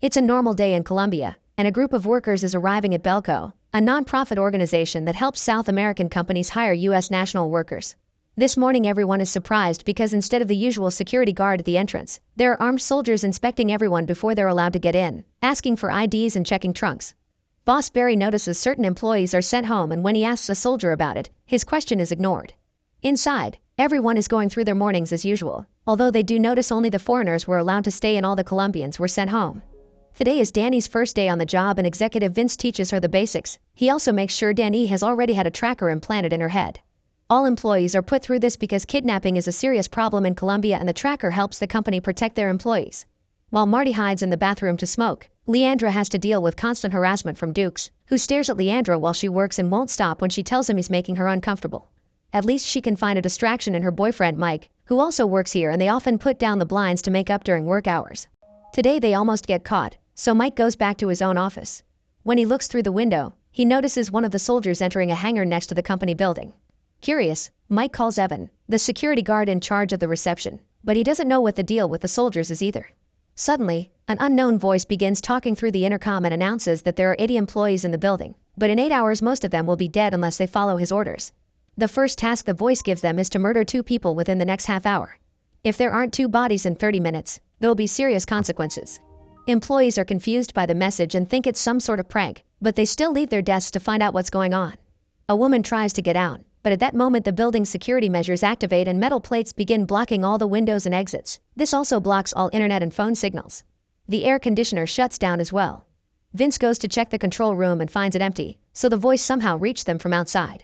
It's a normal day in Colombia, and a group of workers is arriving at Belko, a non-profit organization that helps South American companies hire U.S. national workers. This morning everyone is surprised because instead of the usual security guard at the entrance, there are armed soldiers inspecting everyone before they're allowed to get in, asking for IDs and checking trunks. Boss Barry notices certain employees are sent home, and when he asks a soldier about it, his question is ignored. Inside, everyone is going through their mornings as usual, although they do notice only the foreigners were allowed to stay and all the Colombians were sent home. Today is Dany's first day on the job, and Executive Vince teaches her the basics. He also makes sure Dany has already had a tracker implanted in her head. All employees are put through this because kidnapping is a serious problem in Colombia, and the tracker helps the company protect their employees. While Marty hides in the bathroom to smoke, Leandra has to deal with constant harassment from Dukes, who stares at Leandra while she works and won't stop when she tells him he's making her uncomfortable. At least she can find a distraction in her boyfriend Mike, who also works here, and they often put down the blinds to make up during work hours. Today they almost get caught, so Mike goes back to his own office. When he looks through the window, he notices one of the soldiers entering a hangar next to the company building. Curious, Mike calls Evan, the security guard in charge of the reception, but he doesn't know what the deal with the soldiers is either. Suddenly, an unknown voice begins talking through the intercom and announces that there are 80 employees in the building, but in 8 hours most of them will be dead unless they follow his orders. The first task the voice gives them is to murder 2 people within the next half hour. If there aren't 2 bodies in 30 minutes, there'll be serious consequences. Employees are confused by the message and think it's some sort of prank, but they still leave their desks to find out what's going on. A woman tries to get out, but at that moment the building's security measures activate and metal plates begin blocking all the windows and exits. This also blocks all internet and phone signals. The air conditioner shuts down as well. Vince goes to check the control room and finds it empty, so the voice somehow reached them from outside.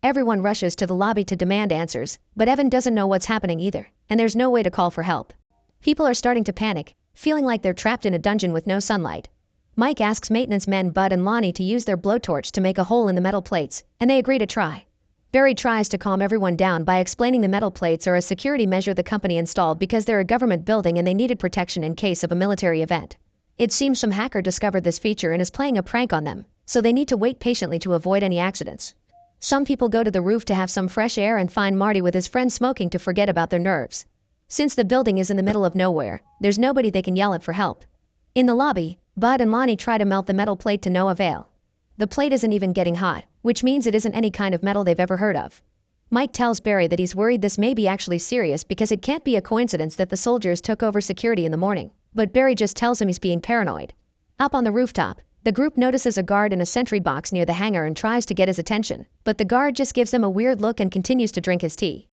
Everyone rushes to the lobby to demand answers, but Evan doesn't know what's happening either, and there's no way to call for help. People are starting to panic, feeling like they're trapped in a dungeon with no sunlight. Mike asks maintenance men Bud and Lonnie to use their blowtorch to make a hole in the metal plates, and they agree to try. Barry tries to calm everyone down by explaining the metal plates are a security measure the company installed because they're a government building and they needed protection in case of a military event. It seems some hacker discovered this feature and is playing a prank on them, so they need to wait patiently to avoid any accidents. Some people go to the roof to have some fresh air and find Marty with his friend smoking to forget about their nerves. Since the building is in the middle of nowhere, there's nobody they can yell at for help. In the lobby, Bud and Lonnie try to melt the metal plate to no avail. The plate isn't even getting hot, which means it isn't any kind of metal they've ever heard of. Mike tells Barry that he's worried this may be actually serious because it can't be a coincidence that the soldiers took over security in the morning, but Barry just tells him he's being paranoid. Up on the rooftop, the group notices a guard in a sentry box near the hangar and tries to get his attention, but the guard just gives them a weird look and continues to drink his tea.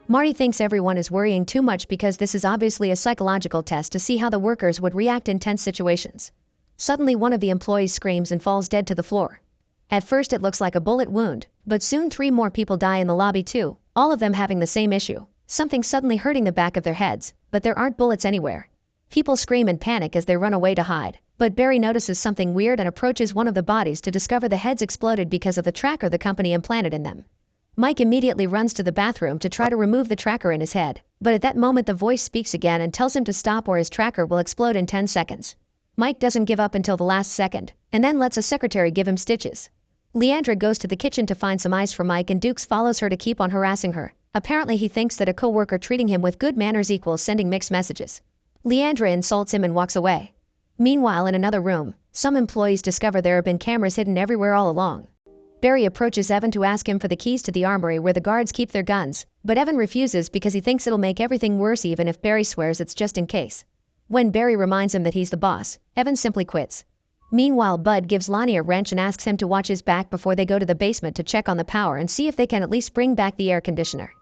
Marty thinks everyone is worrying too much because this is obviously a psychological test to see how the workers would react in tense situations. Suddenly one of the employees screams and falls dead to the floor. At first it looks like a bullet wound, but soon 3 more people die in the lobby too, all of them having the same issue, something suddenly hurting the back of their heads, but there aren't bullets anywhere. People scream and panic as they run away to hide, but Barry notices something weird and approaches one of the bodies to discover the heads exploded because of the tracker the company implanted in them. Mike immediately runs to the bathroom to try to remove the tracker in his head, but at that moment the voice speaks again and tells him to stop or his tracker will explode in 10 seconds. Mike doesn't give up until the last second, and then lets a secretary give him stitches. Leandra goes to the kitchen to find some ice for Mike, and Dukes follows her to keep on harassing her. Apparently he thinks that a co-worker treating him with good manners equals sending mixed messages. Leandra insults him and walks away. Meanwhile in another room, some employees discover there have been cameras hidden everywhere all along. Barry approaches Evan to ask him for the keys to the armory where the guards keep their guns, but Evan refuses because he thinks it'll make everything worse even if Barry swears it's just in case. When Barry reminds him that he's the boss, Evan simply quits. Meanwhile Bud gives Lonnie a wrench and asks him to watch his back before they go to the basement to check on the power and see if they can at least bring back the air conditioner.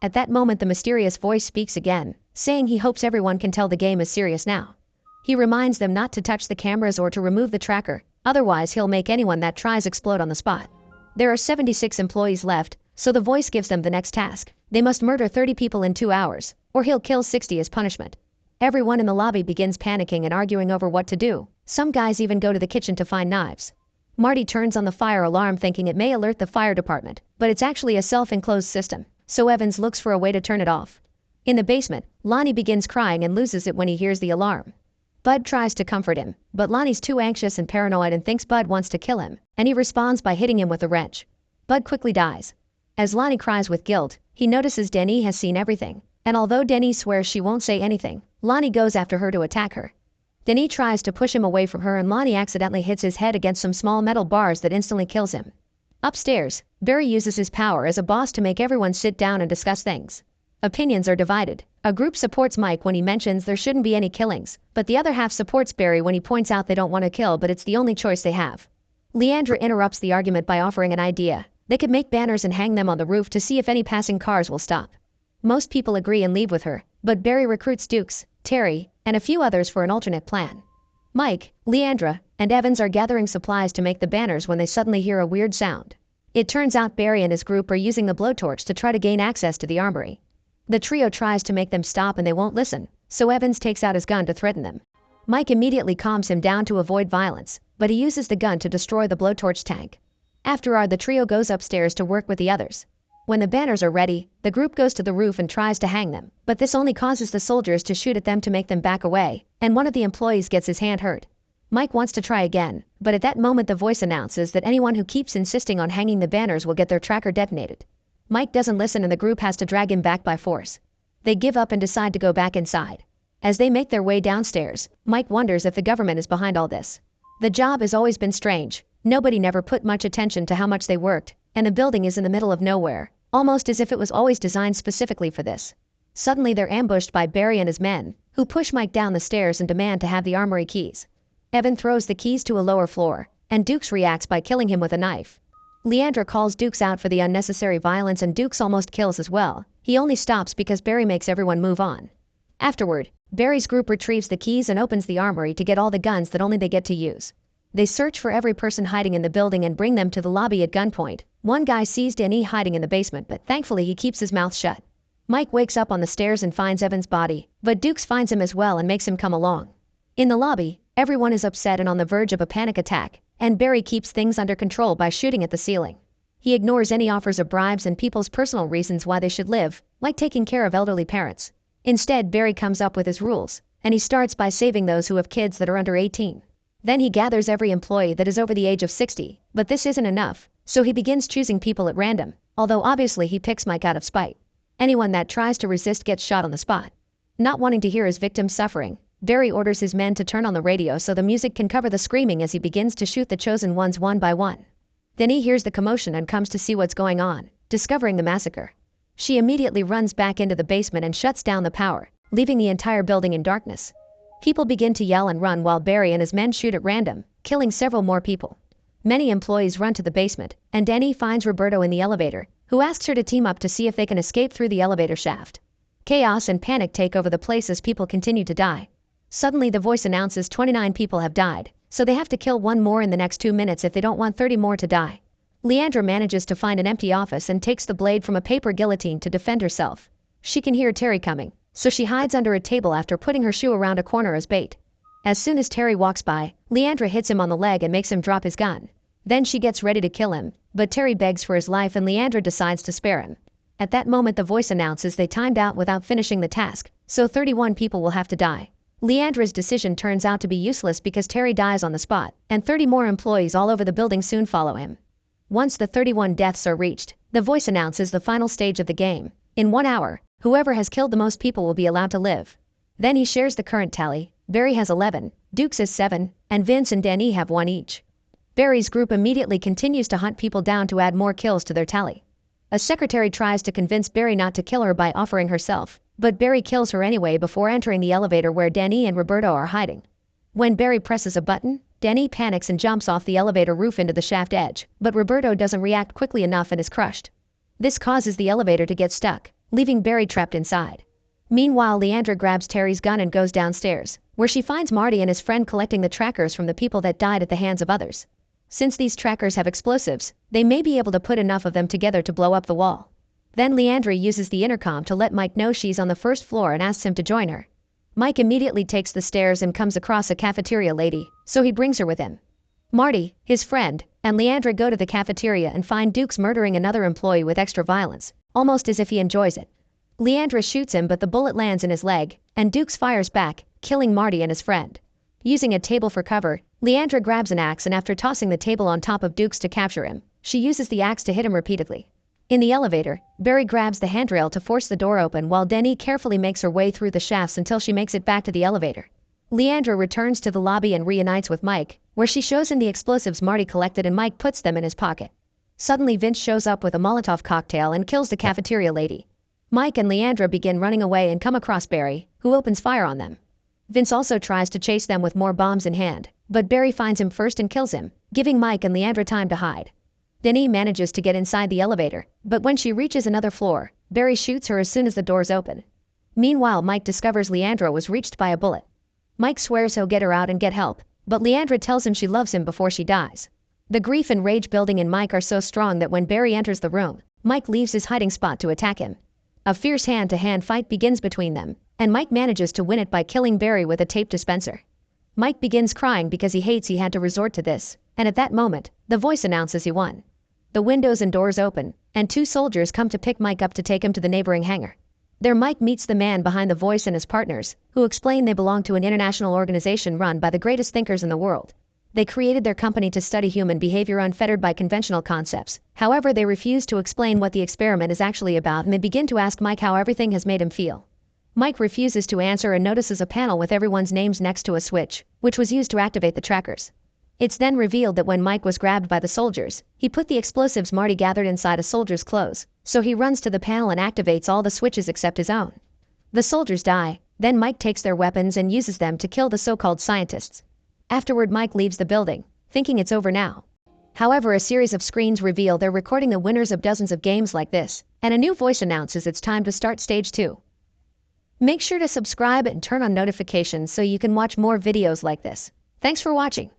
At that moment the mysterious voice speaks again, saying he hopes everyone can tell the game is serious now. He reminds them not to touch the cameras or to remove the tracker, otherwise he'll make anyone that tries explode on the spot. There are 76 employees left, so the voice gives them the next task. They must murder 30 people in 2 hours, or he'll kill 60 as punishment. Everyone in the lobby begins panicking and arguing over what to do. Some guys even go to the kitchen to find knives. Marty turns on the fire alarm thinking it may alert the fire department, but it's actually a self-enclosed system, so Evans looks for a way to turn it off. In the basement, Lonnie begins crying and loses it when he hears the alarm. Bud tries to comfort him, but Lonnie's too anxious and paranoid and thinks Bud wants to kill him, and he responds by hitting him with a wrench. Bud quickly dies. As Lonnie cries with guilt, he notices Dany has seen everything, and although Dany swears she won't say anything, Lonnie goes after her to attack her. Dany tries to push him away from her and Lonnie accidentally hits his head against some small metal bars that instantly kills him. Upstairs, Barry uses his power as a boss to make everyone sit down and discuss things. Opinions are divided. A group supports Mike when he mentions there shouldn't be any killings, but the other half supports Barry when he points out they don't want to kill but it's the only choice they have. Leandra interrupts the argument by offering an idea. They could make banners and hang them on the roof to see if any passing cars will stop. Most people agree and leave with her, but Barry recruits Dukes, Terry, and a few others for an alternate plan. Mike, Leandra, and Evans are gathering supplies to make the banners when they suddenly hear a weird sound. It turns out Barry and his group are using the blowtorch to try to gain access to the armory. The trio tries to make them stop and they won't listen, so Evans takes out his gun to threaten them. Mike immediately calms him down to avoid violence, but he uses the gun to destroy the blowtorch tank. After the trio goes upstairs to work with the others. When the banners are ready, the group goes to the roof and tries to hang them, but this only causes the soldiers to shoot at them to make them back away, and one of the employees gets his hand hurt. Mike wants to try again, but at that moment the voice announces that anyone who keeps insisting on hanging the banners will get their tracker detonated. Mike doesn't listen and the group has to drag him back by force. They give up and decide to go back inside. As they make their way downstairs, Mike wonders if the government is behind all this. The job has always been strange. Nobody never put much attention to how much they worked, and the building is in the middle of nowhere, almost as if it was always designed specifically for this. Suddenly they're ambushed by Barry and his men, who push Mike down the stairs and demand to have the armory keys. Evan throws the keys to a lower floor, and Dukes reacts by killing him with a knife. Leandra calls Dukes out for the unnecessary violence and Dukes almost kills as well. He only stops because Barry makes everyone move on. Afterward, Barry's group retrieves the keys and opens the armory to get all the guns that only they get to use. They search for every person hiding in the building and bring them to the lobby at gunpoint. One guy sees Dany hiding in the basement, but thankfully he keeps his mouth shut. Mike wakes up on the stairs and finds Evan's body, but Dukes finds him as well and makes him come along. In the lobby, everyone is upset and on the verge of a panic attack, and Barry keeps things under control by shooting at the ceiling. He ignores any offers of bribes and people's personal reasons why they should live, like taking care of elderly parents. Instead, Barry comes up with his rules, and he starts by saving those who have kids that are under 18. Then he gathers every employee that is over the age of 60, but this isn't enough, so he begins choosing people at random, although obviously he picks Mike out of spite. Anyone that tries to resist gets shot on the spot. Not wanting to hear his victims suffering, Barry orders his men to turn on the radio so the music can cover the screaming as he begins to shoot the chosen ones one by one. Then he hears the commotion and comes to see what's going on, discovering the massacre. She immediately runs back into the basement and shuts down the power, leaving the entire building in darkness. People begin to yell and run while Barry and his men shoot at random, killing several more people. Many employees run to the basement, and Dany finds Roberto in the elevator, who asks her to team up to see if they can escape through the elevator shaft. Chaos and panic take over the place as people continue to die. Suddenly the voice announces 29 people have died, so they have to kill one more in the next 2 minutes if they don't want 30 more to die. Leandra manages to find an empty office and takes the blade from a paper guillotine to defend herself. She can hear Terry coming, so she hides under a table after putting her shoe around a corner as bait. As soon as Terry walks by, Leandra hits him on the leg and makes him drop his gun. Then she gets ready to kill him, but Terry begs for his life and Leandra decides to spare him. At that moment the voice announces they timed out without finishing the task, so 31 people will have to die. Leandra's decision turns out to be useless because Terry dies on the spot, and 30 more employees all over the building soon follow him. Once the 31 deaths are reached, the voice announces the final stage of the game. In 1 hour, whoever has killed the most people will be allowed to live. Then he shares the current tally. Barry has 11, Dukes has 7, and Vince and Dany have 1 each. Barry's group immediately continues to hunt people down to add more kills to their tally. A secretary tries to convince Barry not to kill her by offering herself, but Barry kills her anyway before entering the elevator where Dany and Roberto are hiding. When Barry presses a button, Dany panics and jumps off the elevator roof into the shaft edge, but Roberto doesn't react quickly enough and is crushed. This causes the elevator to get stuck, leaving Barry trapped inside. Meanwhile, Leandra grabs Terry's gun and goes downstairs, where she finds Marty and his friend collecting the trackers from the people that died at the hands of others. Since these trackers have explosives, they may be able to put enough of them together to blow up the wall. Then Leandra uses the intercom to let Mike know she's on the first floor and asks him to join her. Mike immediately takes the stairs and comes across a cafeteria lady, so he brings her with him. Marty, his friend, and Leandra go to the cafeteria and find Dukes murdering another employee with extra violence, almost as if he enjoys it. Leandra shoots him but the bullet lands in his leg, and Dukes fires back, killing Marty and his friend. Using a table for cover, Leandra grabs an axe and after tossing the table on top of Dukes to capture him, she uses the axe to hit him repeatedly. In the elevator, Barry grabs the handrail to force the door open while Dany carefully makes her way through the shafts until she makes it back to the elevator. Leandra returns to the lobby and reunites with Mike, where she shows him the explosives Marty collected and Mike puts them in his pocket. Suddenly Vince shows up with a Molotov cocktail and kills the cafeteria lady. Mike and Leandra begin running away and come across Barry, who opens fire on them. Vince also tries to chase them with more bombs in hand, but Barry finds him first and kills him, giving Mike and Leandra time to hide. Dany manages to get inside the elevator, but when she reaches another floor, Barry shoots her as soon as the doors open. Meanwhile, Mike discovers Leandra was reached by a bullet. Mike swears he'll get her out and get help, but Leandra tells him she loves him before she dies. The grief and rage building in Mike are so strong that when Barry enters the room, Mike leaves his hiding spot to attack him. A fierce hand-to-hand fight begins between them, and Mike manages to win it by killing Barry with a tape dispenser. Mike begins crying because he hates he had to resort to this, and at that moment, the voice announces he won. The windows and doors open, and 2 soldiers come to pick Mike up to take him to the neighboring hangar. There Mike meets the man behind the voice and his partners, who explain they belong to an international organization run by the greatest thinkers in the world. They created their company to study human behavior unfettered by conventional concepts. However, they refuse to explain what the experiment is actually about, and they begin to ask Mike how everything has made him feel. Mike refuses to answer and notices a panel with everyone's names next to a switch, which was used to activate the trackers. It's then revealed that when Mike was grabbed by the soldiers, he put the explosives Marty gathered inside a soldier's clothes, so he runs to the panel and activates all the switches except his own. The soldiers die, then Mike takes their weapons and uses them to kill the so-called scientists. Afterward, Mike leaves the building, thinking it's over now. However, a series of screens reveal they're recording the winners of dozens of games like this, and a new voice announces it's time to start stage 2. Make sure to subscribe and turn on notifications so you can watch more videos like this. Thanks for watching.